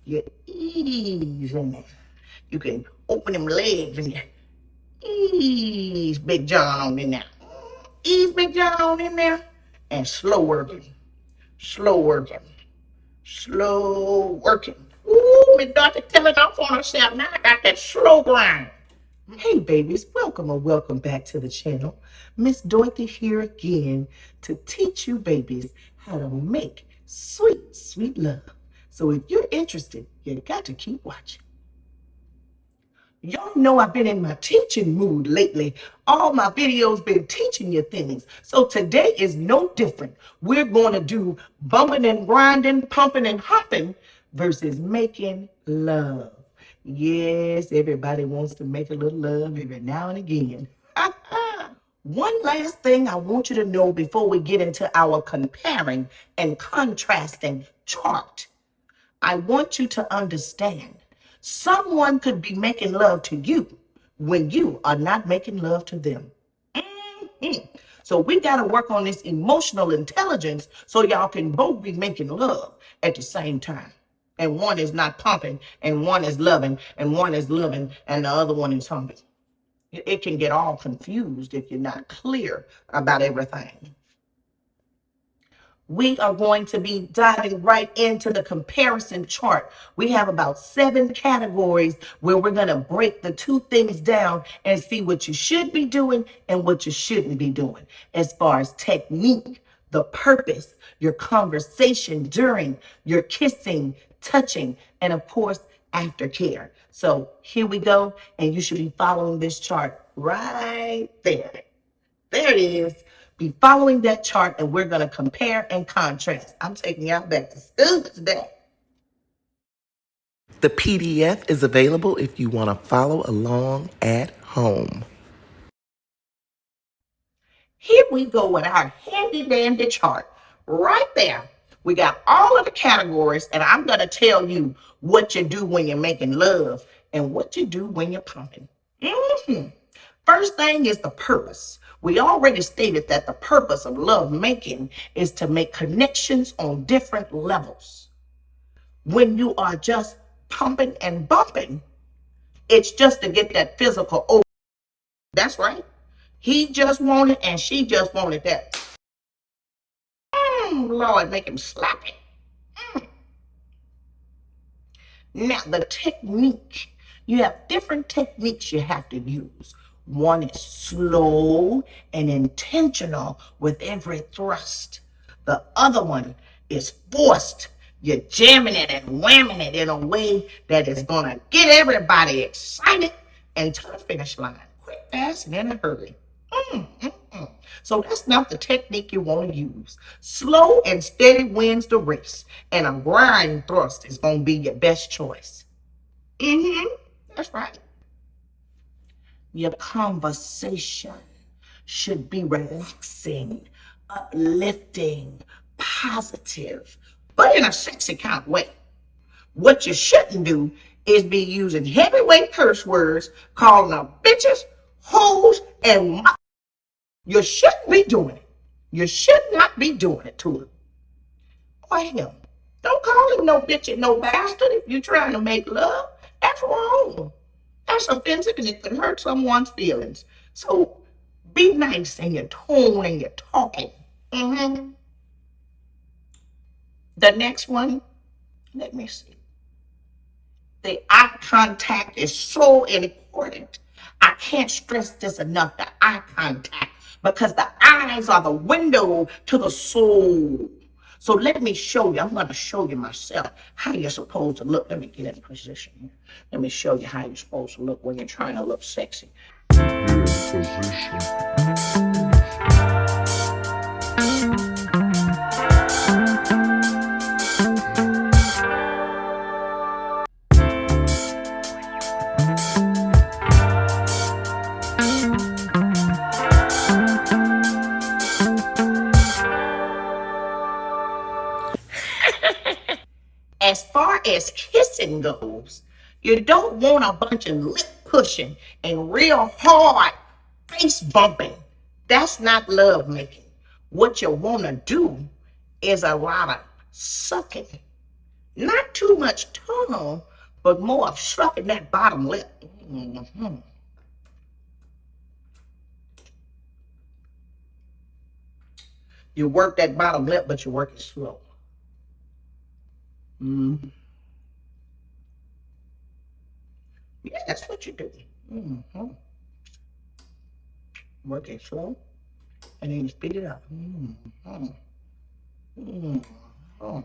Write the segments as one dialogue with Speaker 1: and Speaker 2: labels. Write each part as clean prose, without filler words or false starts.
Speaker 1: You ease in there. You can open them legs and you ease Big John on in there. Ease Big John on in there and slow working. Slow working. Slow working. Ooh, Miss Dorothy telling off on herself. Now I got that slow grind. Hey babies, welcome or welcome back to the channel. Miss Dorothy here again to teach you babies how to make sweet, sweet love. So if you're interested, you got to keep watching. Y'all know I've been in my teaching mood lately. All my videos been teaching you things. So today is no different. We're going to do bumping and grinding, pumping and hopping versus making love. Yes, everybody wants to make a little love every now and again. One last thing I want you to know before we get into our comparing and contrasting chart. I want you to understand someone could be making love to you when you are not making love to them. So we got to work on this emotional intelligence so y'all can both be making love at the same time. And one is not pumping, and one is loving, and one is loving, and the other one is humping. It can get all confused if you're not clear about everything. We are going to be diving right into the comparison chart. We have about 7 categories where we're going to break the two things down and see what you should be doing and what you shouldn't be doing as far as technique, the purpose, your conversation during, your kissing, touching, and of course, aftercare. So here we go, and you should be following this chart right there. There it is. Be following that chart, and we're going to compare and contrast. I'm taking y'all back to school today. The PDF is available if you want to follow along at home. Here we go with our handy dandy chart. Right there, we got all of the categories, and I'm going to tell you what you do when you're making love and what you do when you're pumping. First thing is the purpose. We already stated that the purpose of love making is to make connections on different levels. When you are just pumping and bumping, it's just to get that physical over. That's right. He just wanted and she just wanted that. Lord, make him slap it. Now, the technique. You have different techniques you have to use. One is slow and intentional with every thrust. The other one is forced. You're jamming it and whamming it in a way that is going to get everybody excited and to the finish line. Quick, fast, and in a hurry. So that's not the technique you want to use. Slow and steady wins the race, and a grind thrust is going to be your best choice. That's right. Your conversation should be relaxing, uplifting, positive, but in a sexy kind of way. What you shouldn't do is be using heavyweight curse words, calling them bitches, hoes, and you shouldn't be doing it. You should not be doing it to him or him. Don't call him no bitch and no bastard if you're trying to make love. That's wrong. That's offensive and it could hurt someone's feelings. So be nice in your tone and your talking. The next one, let me see. The eye contact is so important. I can't stress this enough, the eye contact, because the eyes are the window to the soul. So let me show you. I'm going to show you myself how you're supposed to look. Let me get in position here. Let me show you how you're supposed to look when you're trying to look sexy. As far as kissing goes, you don't want a bunch of lip pushing and real hard face bumping. That's not love making. What you want to do is a lot of sucking Not too much tongue, but more of sucking that bottom lip. Mm-hmm. You work that bottom lip, but you work it slow. Mm-hmm. Yeah, that's what you do. Mm-hmm. Work it slow, and then you speed it up. Mm-hmm. Mm-hmm.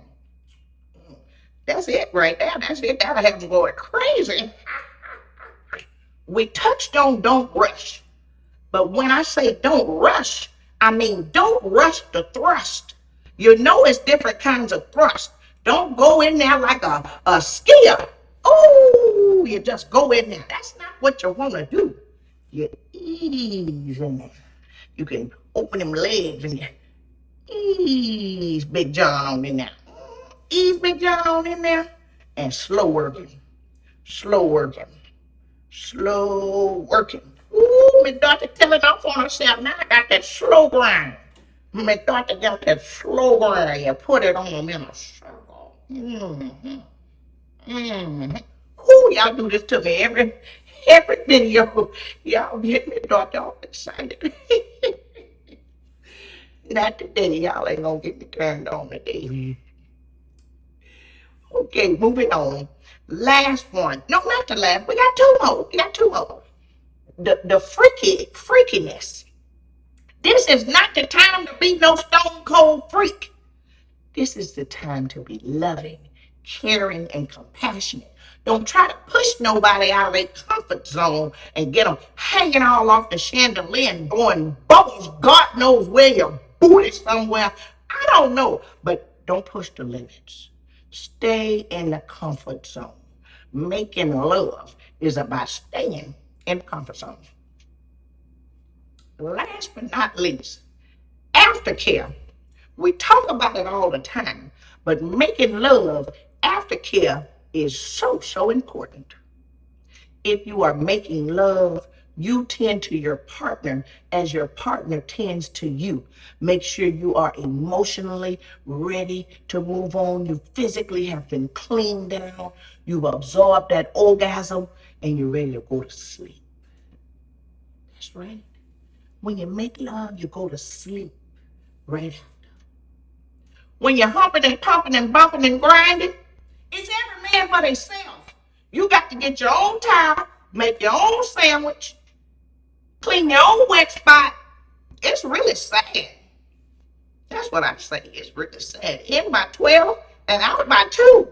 Speaker 1: That's it right there. That's it. That'll have them going crazy. We touched on don't rush. But when I say don't rush, I mean don't rush the thrust. You know it's different kinds of thrust. Don't go in there like a skier. Oh, you just go in there. That's not what you want to do. You ease in there. You can open them legs and you ease Big John on in there. Ease Big John on in there and slow working. Slow working. Slow working. Ooh, my daughter telling off on herself. Now I got that slow grind. My daughter got that slow grind. You put it on them in a circle. Mm-hmm. Mm-hmm. Ooh, y'all do this to me every video. Y'all get me daughter all excited. Not today. Y'all ain't gonna get me turned on today. Okay, moving on. Last one. No, not the last. We got two more. We got two more. The freakiness. This is not the time to be no stone cold freak. This is the time to be loving, caring, and compassionate. Don't try to push nobody out of their comfort zone and get them hanging all off the chandelier and going bones. God knows where your booty somewhere. I don't know, but don't push the limits. Stay in the comfort zone. Making love is about staying in the comfort zone. Last but not least, aftercare. We talk about it all the time, but making love aftercare is so important. If you are making love, you tend to your partner as your partner tends to you. Make sure you are emotionally ready to move on. You physically have been cleaned down. You've absorbed that orgasm and you're ready to go to sleep. That's right. When you make love, you go to sleep right after. When you're humping and pumping and bumping and grinding, it's every man for themselves. You got to get your own towel, make your own sandwich, clean your own wet spot. It's really sad. That's what I say. It's really sad. In by 12 and out by 2.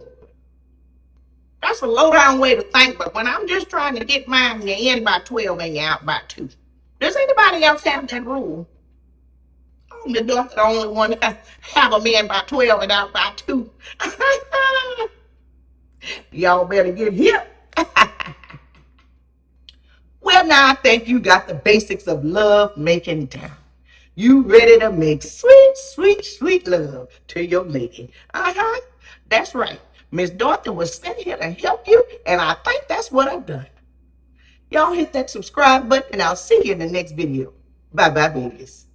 Speaker 1: That's a low down way to think, but when I'm just trying to get mine, you're in by 12 and you're out by 2. Does anybody else have that rule? I'm the only one that have them in by 12 and out by 2. Y'all better get here. Well, now I think you got the basics of love making down. You ready to make sweet love to your lady. Uh-huh. That's right. Miss Dorothy was sent here to help you, and I think that's what I've done. Y'all hit that subscribe button, and I'll see you in the next video. Bye-bye, babies.